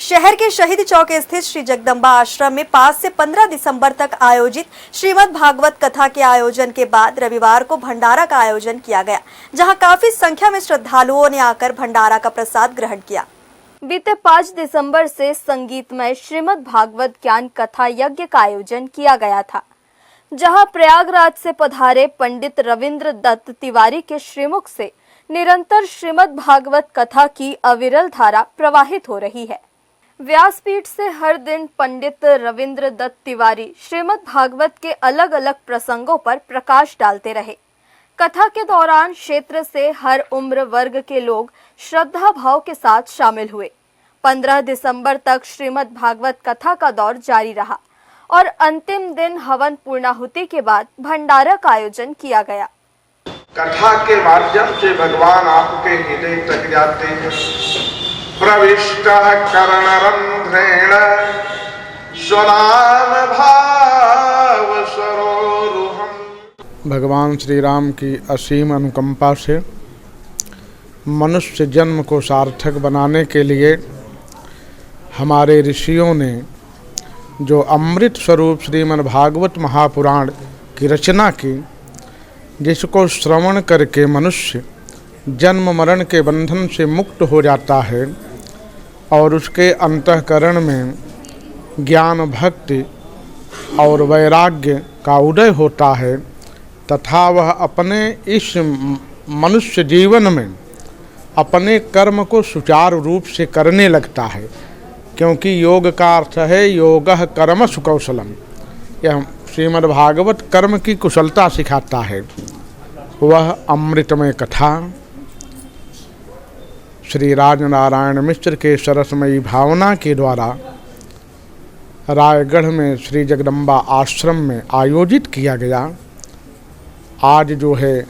शहर के शहीद चौक स्थित श्री जगदम्बा आश्रम में 5 से 15 दिसंबर तक आयोजित श्रीमद् भागवत कथा के आयोजन के बाद रविवार को भंडारा का आयोजन किया गया, जहां काफी संख्या में श्रद्धालुओं ने आकर भंडारा का प्रसाद ग्रहण किया। बीते 5 दिसंबर से संगीतमय श्रीमद् भागवत ज्ञान कथा यज्ञ का आयोजन किया गया था, जहां प्रयागराज से पधारे पंडित रविंद्र दत्त तिवारी के श्रीमुख से निरंतर श्रीमद् भागवत कथा की अविरल धारा प्रवाहित हो रही है। व्यासपीठ से हर दिन पंडित रविंद्र दत्त तिवारी श्रीमद् भागवत के अलग अलग प्रसंगों पर प्रकाश डालते रहे। कथा के दौरान क्षेत्र से हर उम्र वर्ग के लोग श्रद्धा भाव के साथ शामिल हुए। 15 दिसंबर तक श्रीमद् भागवत कथा का दौर जारी रहा और अंतिम दिन हवन पूर्णाहुति के बाद भंडारा का आयोजन किया गया। कथा के माध्यम से भगवान आपके हृदय तक जाते हैं। प्रविष्टः करणरंध्रेण स्वनाम भाव सरोरुहम्। भगवान श्री राम की असीम अनुकंपा से मनुष्य जन्म को सार्थक बनाने के लिए हमारे ऋषियों ने जो अमृत स्वरूप श्रीमद् भागवत महापुराण की रचना की, जिसको श्रवण करके मनुष्य जन्म मरण के बंधन से मुक्त हो जाता है और उसके अंतःकरण में ज्ञान भक्ति और वैराग्य का उदय होता है, तथा वह अपने इस मनुष्य जीवन में अपने कर्म को सुचारू रूप से करने लगता है, क्योंकि योग का अर्थ है योगः कर्मसु कौशलम। यह श्रीमद् भागवत कर्म की कुशलता सिखाता है। वह अमृतमय कथा श्री राजनारायण मिश्र के सरसमयी भावना के द्वारा रायगढ़ में श्री जगदम्बा आश्रम में आयोजित किया गया। आज जो है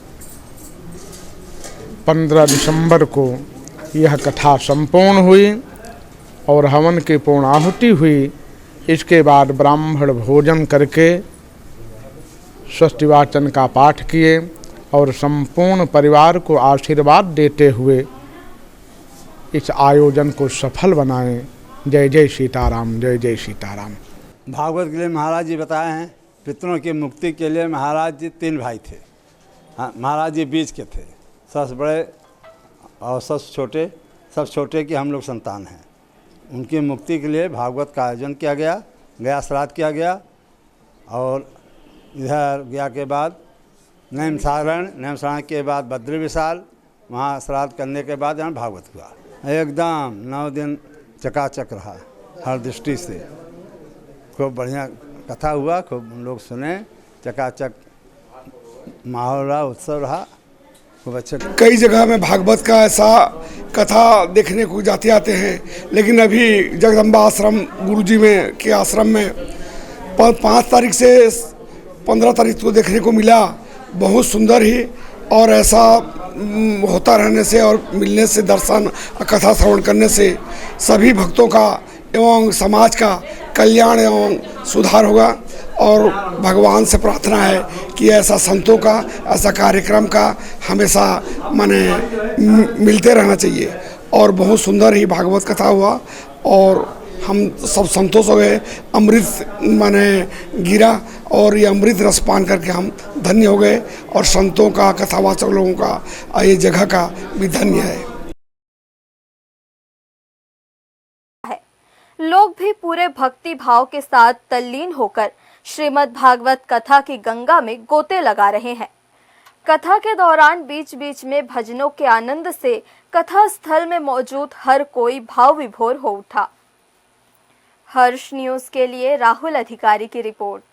15 दिसंबर को यह कथा संपूर्ण हुई और हवन की पूर्णाहुति हुई। इसके बाद ब्राह्मण भोजन करके स्वस्तिवाचन का पाठ किए और संपूर्ण परिवार को आशीर्वाद देते हुए इस आयोजन को सफल बनाएं। जय जय सीताराम, जय जय सीताराम। भागवत के लिए महाराज जी बताए हैं, पितरों की मुक्ति के लिए महाराज जी 3 भाई थे। हाँ, महाराज जी बीच के थे, सबसे बड़े और सबसे छोटे, सब छोटे की हम लोग संतान हैं। उनकी मुक्ति के लिए भागवत का आयोजन किया गया, गया श्राद्ध किया गया और इधर गया के बाद नैमसारण के बाद बद्री विशाल, वहाँ श्राद्ध करने के बाद यहाँ भागवत हुआ। एकदम 9 दिन चकाचक रहा हर दृष्टि से। खूब बढ़िया कथा हुआ, खूब लोग सुने, चकाचक माहौल रहा, उत्सव रहा, खूब अच्छा। कई जगह में भागवत का ऐसा कथा देखने को जाते आते हैं, लेकिन अभी जगदम्बा आश्रम गुरुजी में के आश्रम में 5 तारीख से 15 तारीख को देखने को मिला। बहुत सुंदर ही, और ऐसा होता रहने से और मिलने से, दर्शन कथा श्रवण करने से सभी भक्तों का एवं समाज का कल्याण एवं सुधार होगा। और भगवान से प्रार्थना है कि ऐसा संतों का, ऐसा कार्यक्रम का हमेशा मिलते रहना चाहिए। और बहुत सुंदर ही भागवत कथा हुआ और हम सब संतोष हो गए। अमृत गिरा और ये अमृत रस पान करके हम धन्य हो गए, और संतों का, कथावाचक लोगों का, ये जगह का भी धन्य है। लोग भी पूरे भक्ति भाव के साथ तल्लीन होकर श्रीमद् भागवत कथा की गंगा में गोते लगा रहे हैं। कथा के दौरान बीच बीच में भजनों के आनंद से कथा स्थल में मौजूद हर कोई भाव विभोर हो उठा। हर्ष न्यूज़ के लिए राहुल अधिकारी की रिपोर्ट।